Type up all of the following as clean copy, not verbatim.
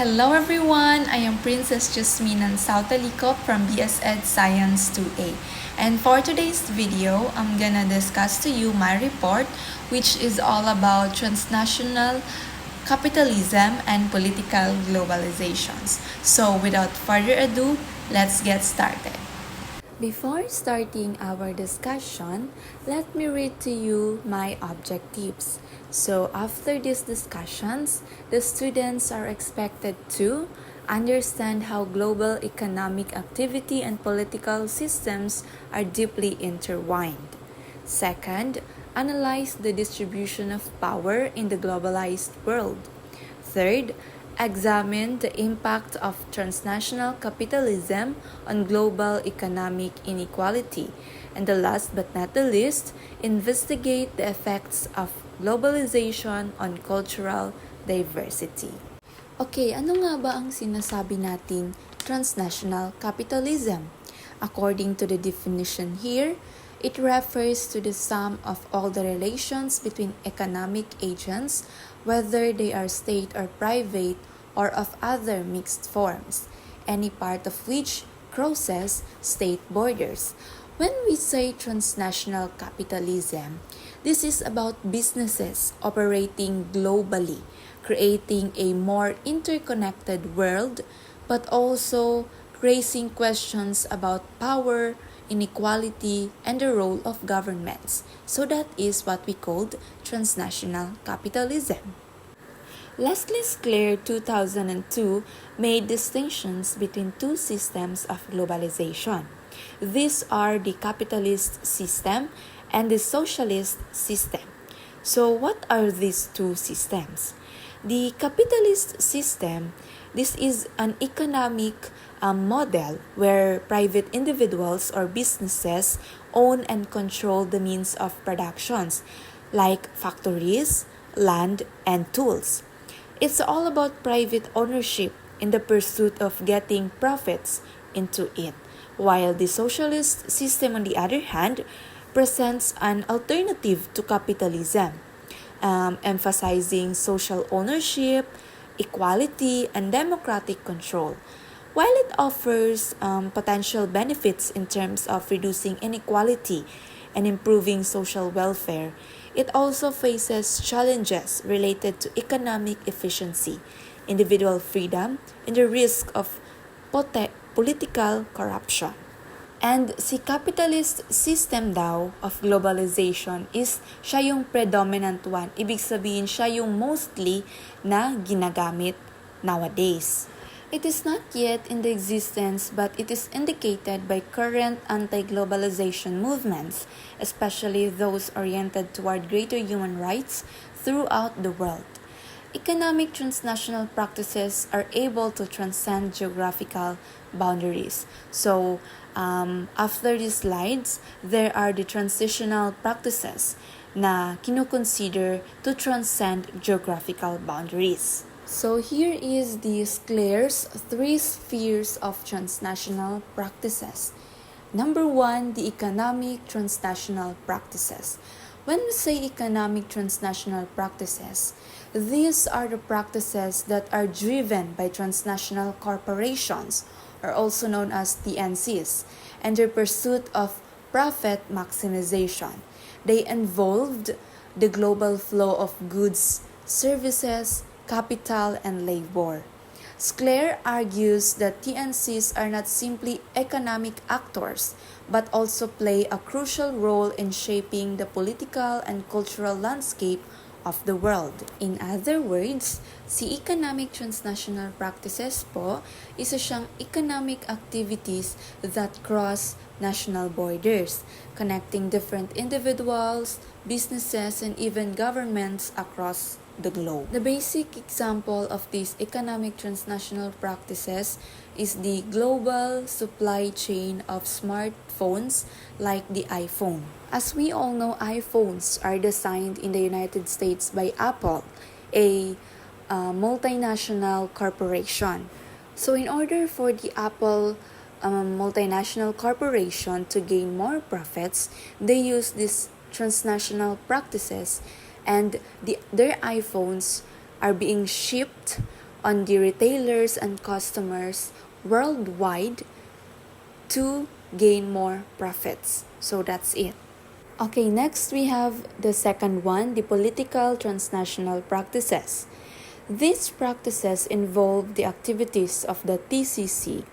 Hello everyone, I am Princess Jasminan Sautalico from BS Ed Science 2A. And for today's video, I'm gonna discuss to you my report, which is all about transnational capitalism and political globalizations. So without further ado, let's get started. Before starting our discussion, let me read to you my objectives. So after these discussions, the students are expected to understand how global economic activity and political systems are deeply intertwined. Second, analyze the distribution of power in the globalized world. Third, examine the impact of transnational capitalism on global economic inequality. And the last but not the least, investigate the effects of globalization on cultural diversity. Okay, ano nga ba ang sinasabi nating transnational capitalism? According to the definition here, it refers to the sum of all the relations between economic agents, whether they are state or private or of other mixed forms, any part of which crosses state borders. When we say transnational capitalism, this is about businesses operating globally, creating a more interconnected world, but also raising questions about power, inequality, and the role of governments. So that is what we called transnational capitalism. Leslie Sklair 2002 made distinctions between two systems of globalization. These are the capitalist system and the socialist system. So what are these two systems? The capitalist system, this is an economic model where private individuals or businesses own and control the means of productions like factories, land, and tools. It's all about private ownership in the pursuit of getting profits into it, while the socialist system, on the other hand, presents an alternative to capitalism, emphasizing social ownership, equality, and democratic control. While it offers potential benefits in terms of reducing inequality and improving social welfare, it also faces challenges related to economic efficiency, individual freedom, and the risk of political corruption. And si capitalist system daw of globalization is siya yung predominant one. Ibig sabihin siya yung mostly na ginagamit nowadays. It is not yet in the existence, but it is indicated by current anti-globalization movements, especially those oriented toward greater human rights throughout the world. Economic transnational practices are able to transcend geographical boundaries. So, after these slides, there are the transitional practices na kinukonsider to transcend geographical boundaries. So here is the Sklair's three spheres of transnational practices. Number one, the economic transnational practices. When we say economic transnational practices, these are the practices that are driven by transnational corporations, or also known as TNCs, and their pursuit of profit maximization. They involved the global flow of goods, services, capital, and labor. Sklair argues that TNCs are not simply economic actors, but also play a crucial role in shaping the political and cultural landscape of the world. In other words, si economic transnational practices po, isa siyang economic activities that cross national borders, connecting different individuals, businesses, and even governments across the globe. The basic example of these economic transnational practices is the global supply chain of smartphones like the iPhone. As we all know, iPhones are designed in the United States by Apple, a multinational corporation. So in order for the Apple multinational corporation to gain more profits, they use these transnational practices, and their iPhones are being shipped on the retailers and customers worldwide to gain more profits. So that's it. Okay, next we have the second one, the political transnational practices. These practices involve the activities of the TCC,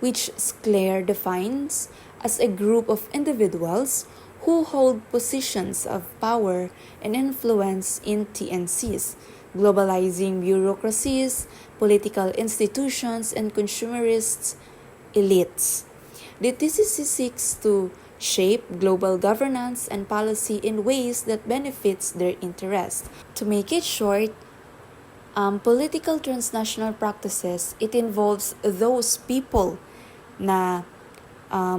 which Sclair defines as a group of individuals who hold positions of power and influence in TNCs, globalizing bureaucracies, political institutions, and consumerist elites. The TCC seeks to shape global governance and policy in ways that benefits their interest. To make it short, political transnational practices, it involves those people na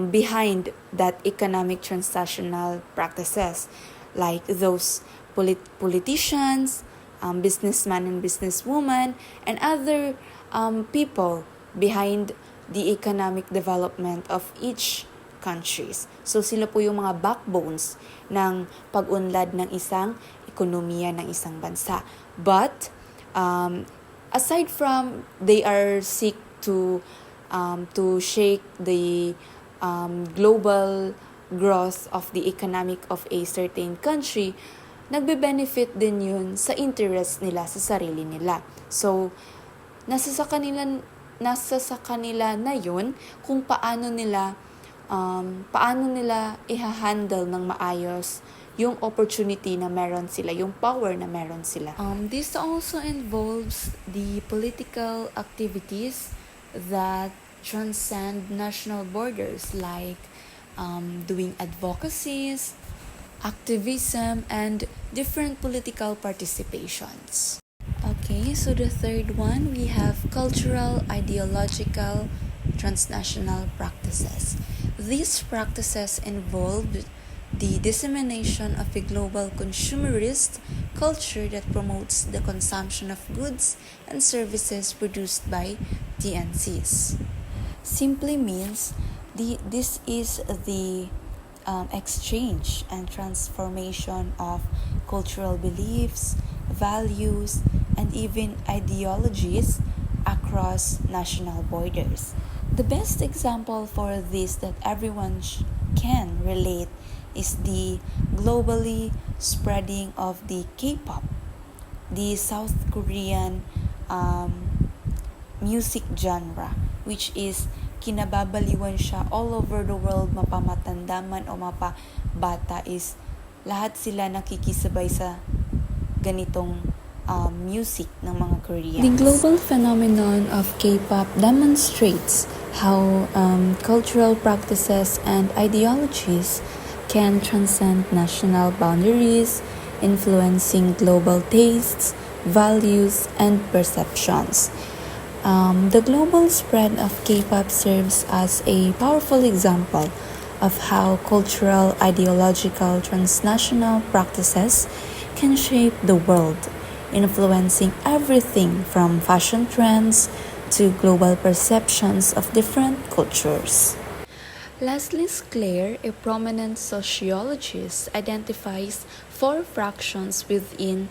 behind that economic transnational practices, like those politicians, businessmen and businesswomen, and other people behind the economic development of each countries. So sila po yung mga backbones ng pag-unlad ng isang ekonomiya ng isang bansa. But aside from they are seek to shake the global growth of the economic of a certain country, nagbe-benefit din yun sa interest nila sa sarili nila. So nasa sa kanila na yun kung paano nila i-handle ng maayos yung opportunity na meron sila, yung power na meron sila. This also involves the political activities that transcend national borders, like doing advocacies, activism, and different political participations. Okay, so the third one, we have cultural, ideological, transnational practices. These practices involve the dissemination of a global consumerist culture that promotes the consumption of goods and services produced by TNCs. Simply means this is the exchange and transformation of cultural beliefs, values, and even ideologies across national borders. The best example for this that everyone can relate is the globally spreading of the K-pop, the South Korean music genre, which is kinababaliwan siya all over the world, mapamatanda man o mapabata, is lahat sila nakikisabay sa ganitong music ng mga Koreans. The global phenomenon of K-pop demonstrates how cultural practices and ideologies can transcend national boundaries, influencing global tastes, values, and perceptions. The global spread of K-pop serves as a powerful example of how cultural, ideological, transnational practices can shape the world, influencing everything from fashion trends to global perceptions of different cultures. Lastly, Sclair, a prominent sociologist, identifies four fractions within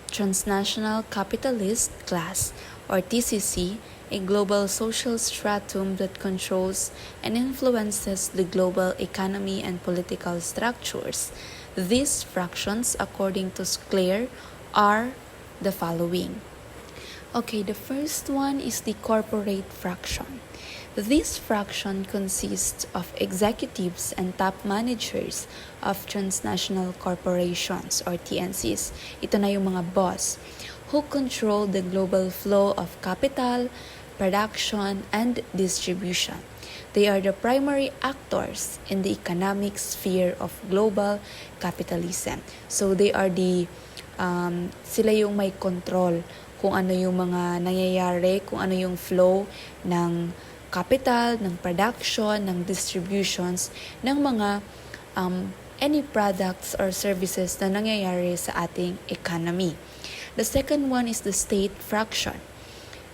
transnational capitalist class, or TCC, a global social stratum that controls and influences the global economy and political structures. These fractions, according to Sclair, are the following. Okay, the first one is the corporate fraction. This fraction consists of executives and top managers of transnational corporations or TNCs. Ito na yung mga boss who control the global flow of capital, production, and distribution. They are the primary actors in the economic sphere of global capitalism. So they are sila yung may control kung ano yung mga nangyayari, kung ano yung flow ng capital, ng production, ng distributions, ng mga any products or services na nangyayari sa ating economy. The second one is the state fraction.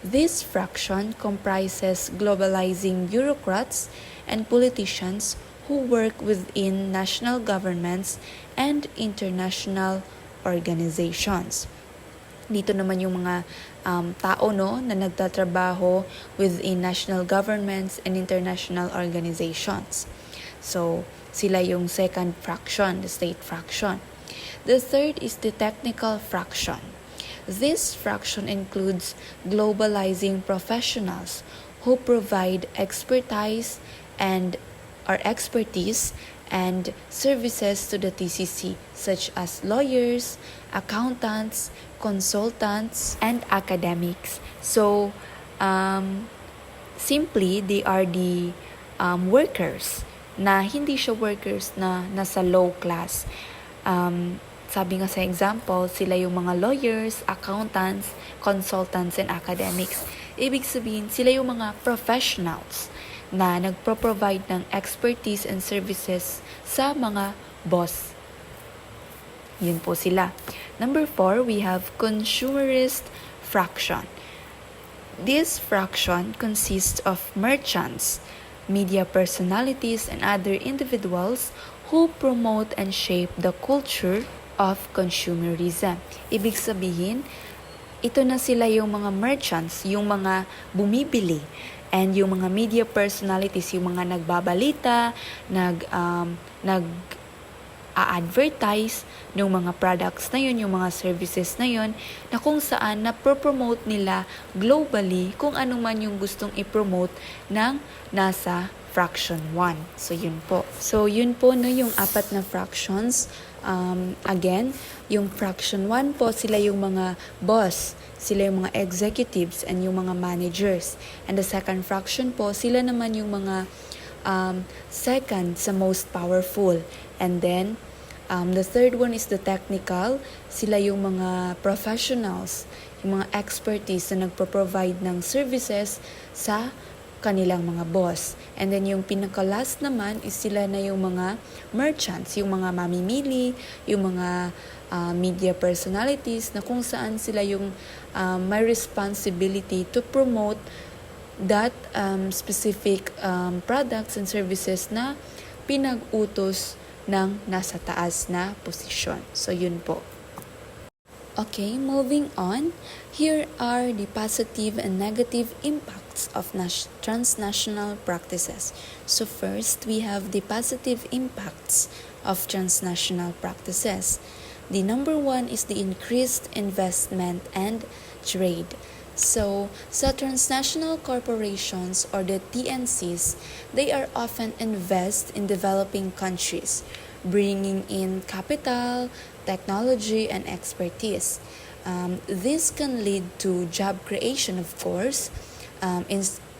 This fraction comprises globalizing bureaucrats and politicians who work within national governments and international organizations. Dito naman yung mga tao no na nagtatrabaho within national governments and international organizations. So, sila yung second fraction, the state fraction. The third is the technical fraction. This fraction includes globalizing professionals who provide expertise and services to the TCC, such as lawyers, accountants, consultants, and academics. So, simply, they are the workers na hindi siya workers na nasa low class. Sabi nga sa example, sila yung mga lawyers, accountants, consultants, and academics. Ibig sabihin, sila yung mga professionals na nagpro-provide ng expertise and services sa mga boss. Yun po sila. Number 4, we have consumerist fraction. This fraction consists of merchants, media personalities, and other individuals who promote and shape the culture of consumerism. Ibig sabihin, ito na sila yung mga merchants, yung mga bumibili, and yung mga media personalities, yung mga nagbabalita, nag-a-advertise ng mga products na yun, yung mga services na yun, na kung saan na-promote nila globally kung ano man yung gustong i-promote ng nasa fraction 1. So, yun po. So, yun po no, yung 4 na fractions. Again, yung fraction 1 po, sila yung mga boss, sila yung mga executives, and yung mga managers. And the second fraction po, sila naman yung mga second sa most powerful. And then, the third one is the technical. Sila yung mga professionals, yung mga expertise na nagpo-provide ng services sa kanilang mga boss. And then yung pinaka-last naman is sila na yung mga merchants, yung mga mamimili, yung mga media personalities na kung saan sila yung may responsibility to promote that specific products and services na pinag-utos ng nasa taas na posisyon. So yun po. Okay, moving on. Here are the positive and negative impacts of transnational practices. So first, we have the positive impacts of transnational practices. The number 1 is the increased investment and trade. So, sa transnational corporations or the TNCs, they are often invest in developing countries, bringing in capital, technology, and expertise. This can lead to job creation, of course,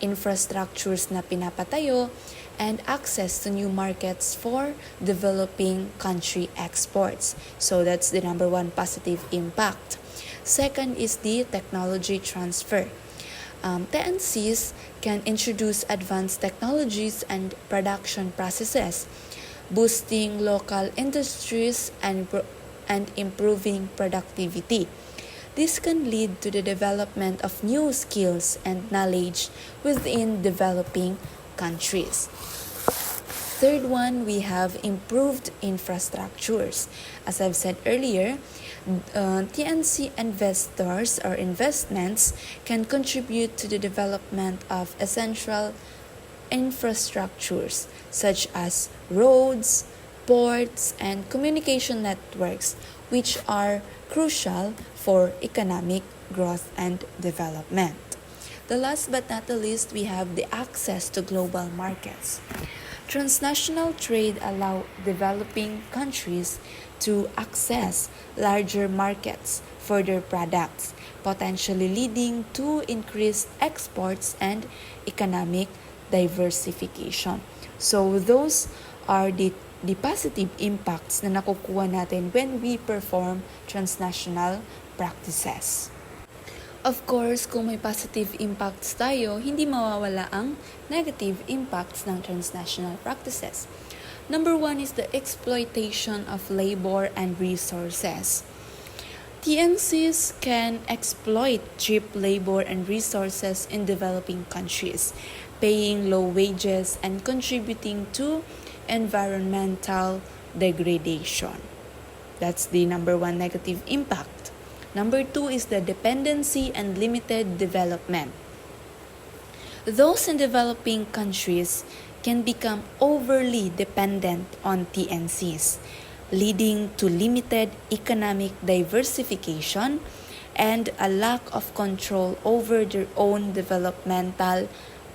infrastructures na pinapatayo, and access to new markets for developing country exports. So that's the number 1 positive impact. Second is the technology transfer. TNCs can introduce advanced technologies and production processes, boosting local industries and improving productivity. This can lead to the development of new skills and knowledge within developing countries. Third one, we have improved infrastructures. As I've said earlier, TNC investors or investments can contribute to the development of essential infrastructures such as roads, ports, and communication networks, which are crucial for economic growth and development. The last but not the least, we have the access to global markets. Transnational trade allow developing countries to access larger markets for their products, potentially leading to increased exports and economic diversification. So those are the positive impacts na nakukuha natin when we perform transnational practices. Of course, kung may positive impacts tayo, hindi mawawala ang negative impacts ng transnational practices. Number 1 is the exploitation of labor and resources. TNCs can exploit cheap labor and resources in developing countries, paying low wages and contributing to environmental degradation. That's the number 1 negative impact. Number 2 is the dependency and limited development. Those in developing countries can become overly dependent on TNCs, leading to limited economic diversification and a lack of control over their own developmental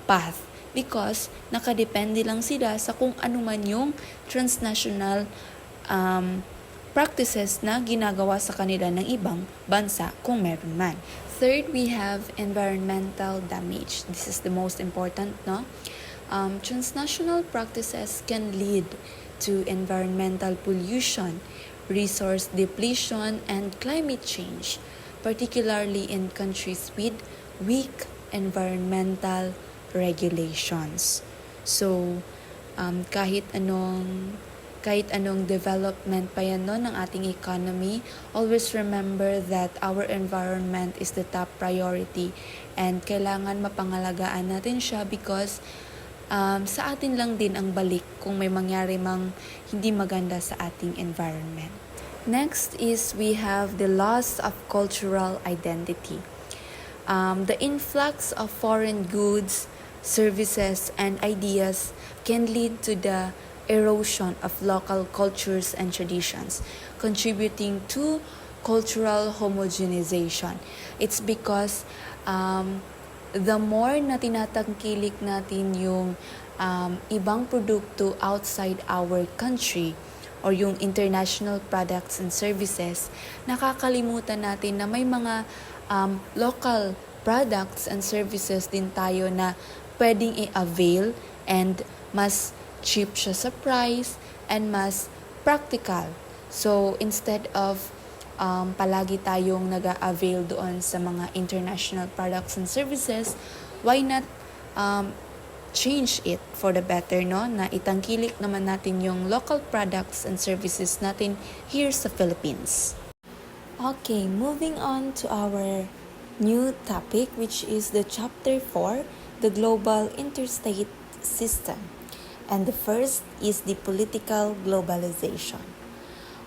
path because nakadepende lang sila sa kung ano man yung transnational practices na ginagawa sa kanila ng ibang bansa kung meron man. Third, we have environmental damage. This is the most important, no? Transnational practices can lead to environmental pollution, resource depletion, and climate change, particularly in countries with weak environmental regulations. So, kahit anong development pa yan no, ng ating economy, always remember that our environment is the top priority and kailangan mapangalagaan natin siya because sa atin lang din ang balik kung may mangyari mang hindi maganda sa ating environment. Next is we have the loss of cultural identity. The influx of foreign goods, services, and ideas can lead to the erosion of local cultures and traditions, contributing to cultural homogenization. It's because the more na tinatangkilik natin yung ibang produkto outside our country or yung international products and services, nakakalimutan natin na may mga local products and services din tayo na pwedeng i-avail and mas cheap siya sa price and mas practical. So, instead of palagi tayong nag-avail doon sa mga international products and services, why not change it for the better, no? Na itangkilik naman natin yung local products and services natin here sa Philippines. Okay, moving on to our new topic, which is the chapter 4, the global interstate system. And the first is the political globalization.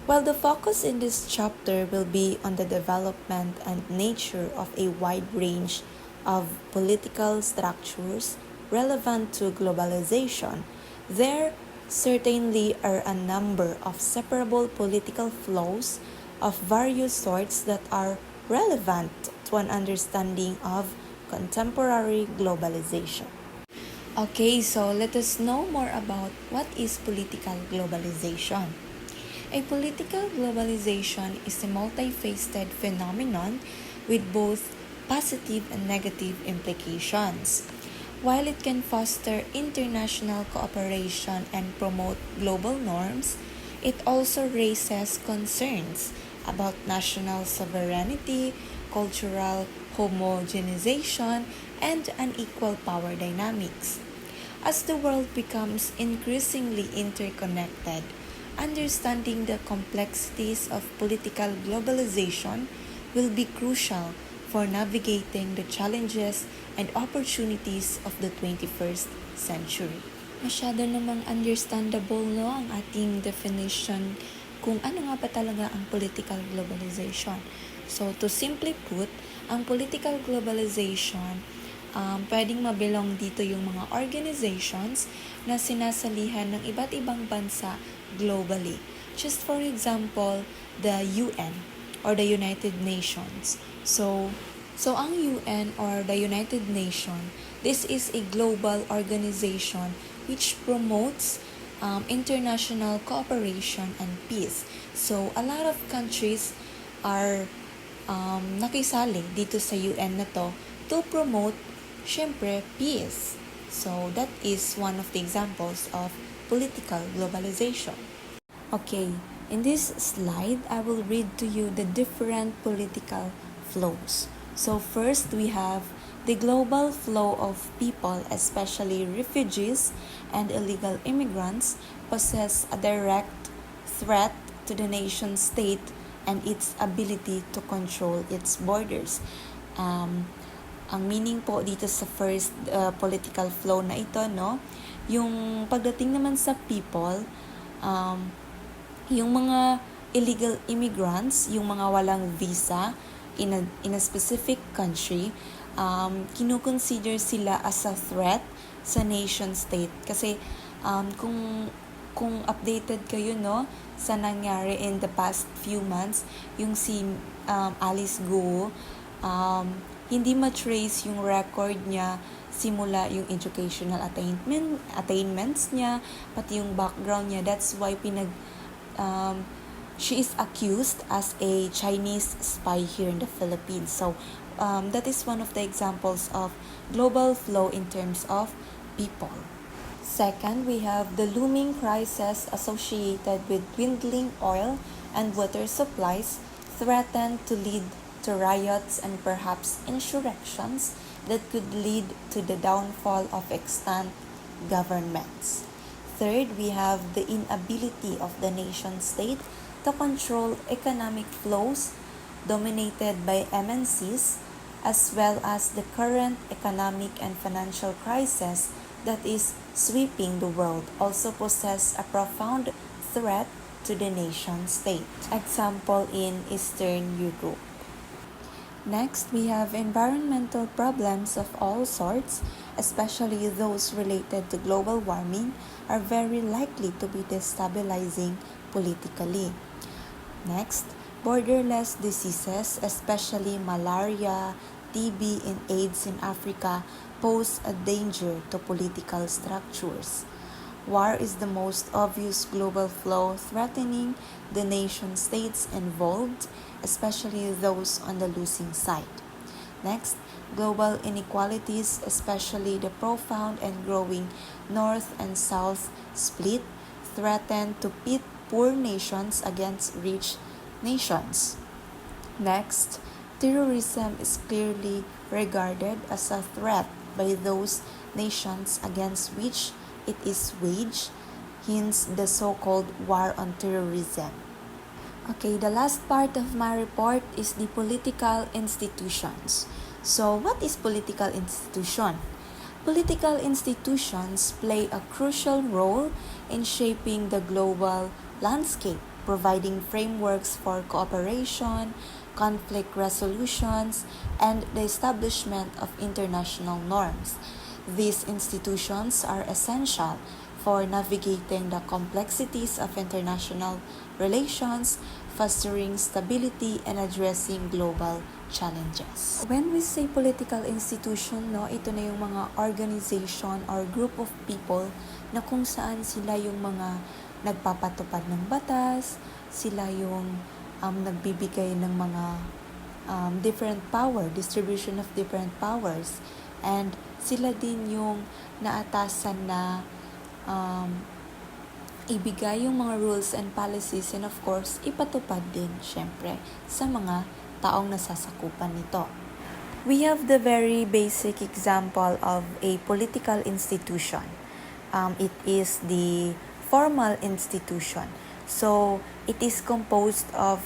While the focus in this chapter will be on the development and nature of a wide range of political structures relevant to globalization, there certainly are a number of separable political flows of various sorts that are relevant to an understanding of contemporary globalization. Okay, so let us know more about what is political globalization. A political globalization is a multifaceted phenomenon with both positive and negative implications. While it can foster international cooperation and promote global norms, it also raises concerns about national sovereignty, cultural homogenization, and unequal power dynamics. As the world becomes increasingly interconnected, understanding the complexities of political globalization will be crucial for navigating the challenges and opportunities of the 21st century. Masyado namang understandable, no, ang ating definition kung ano nga ba talaga ang political globalization. So, to simply put, ang political globalization, pwedeng mabilong dito yung mga organizations na sinasalihan ng iba't ibang bansa globally. Just for example, the UN or the United Nations. So ang UN or the United Nations, this is a global organization which promotes international cooperation and peace. So, a lot of countries are nakisali dito sa UN na to promote, syempre, peace. So, that is one of the examples of political globalization. Okay, in this slide, I will read to you the different political flows. So, first, we have the global flow of people, especially refugees and illegal immigrants, possess a direct threat to the nation state and its ability to control its borders. Ang meaning po dito sa first political flow na ito, no, yung pagdating naman sa people, yung mga illegal immigrants, yung mga walang visa, in a specific country, kinukonsider sila as a threat sa nation state. Kasi kung updated kayo sa nangyari in the past few months, yung si Alice Guo, hindi ma-trace yung record niya simula yung educational attainments niya, pati yung background niya. That's why she is accused as a Chinese spy here in the Philippines. So that is one of the examples of global flow in terms of people. Second, we have the looming crisis associated with dwindling oil and water supplies threaten to lead to riots and perhaps insurrections that could lead to the downfall of extant governments. Third, we have the inability of the nation state to control economic flows dominated by MNCs, as well as the current economic and financial crisis that is sweeping the world also possess a profound threat to the nation state. Example in Eastern Europe. Next, we have environmental problems of all sorts, especially those related to global warming, are very likely to be destabilizing politically. Next, borderless diseases, especially malaria, TB, and AIDS in Africa, pose a danger to political structures. War is the most obvious global flow threatening the nation states involved, especially those on the losing side. Next, global inequalities, especially the profound and growing North and South split, threaten to pit poor nations against rich nations. Next, terrorism is clearly regarded as a threat by those nations against which it is waged, hence the so-called war on terrorism. Okay, the last part of my report is the political institutions. So, what is political institution? Political institutions play a crucial role in shaping the global landscape, providing frameworks for cooperation, conflict resolutions, and the establishment of international norms. These institutions are essential for navigating the complexities of international relations, fostering stability, and addressing global challenges. When we say political institution, ito na yung mga organization or group of people na kung saan sila yung mga nagpapatupad ng batas, sila yung nagbibigay ng mga different power, distribution of different powers, and sila din yung naatasan na ibigay yung mga rules and policies, and of course, ipatupad din, syempre, sa mga taong nasasakupan nito. We have the very basic example of a political institution. It is the formal institution. So, it is composed of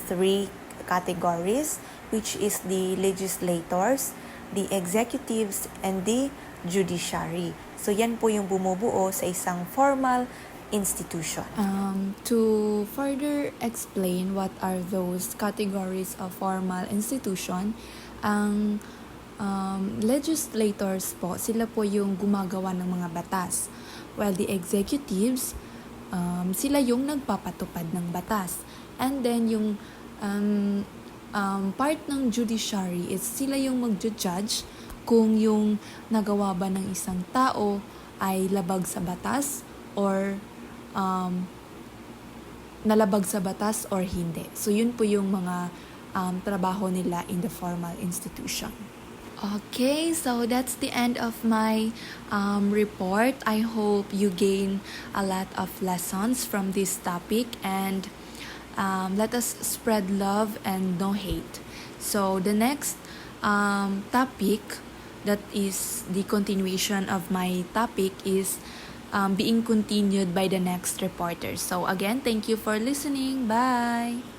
three categories, which is the legislators, the executives, and the judiciary. So, yan po yung bumubuo sa isang formal institution. To further explain what are those categories of formal institution, ang legislators po, sila po yung gumagawa ng mga batas. While the executives, sila yung nagpapatupad ng batas. And then yung part ng judiciary is sila yung mag-judge kung yung nagawa ba ng isang tao ay labag sa batas or nalabag sa batas or hindi. So yun po yung mga trabaho nila in the formal institution. Okay, so that's the end of my report. I hope you gain a lot of lessons from this topic, and let us spread love and no hate. So the next topic that is the continuation of my topic is being continued by the next reporter. So again, thank you for listening. Bye!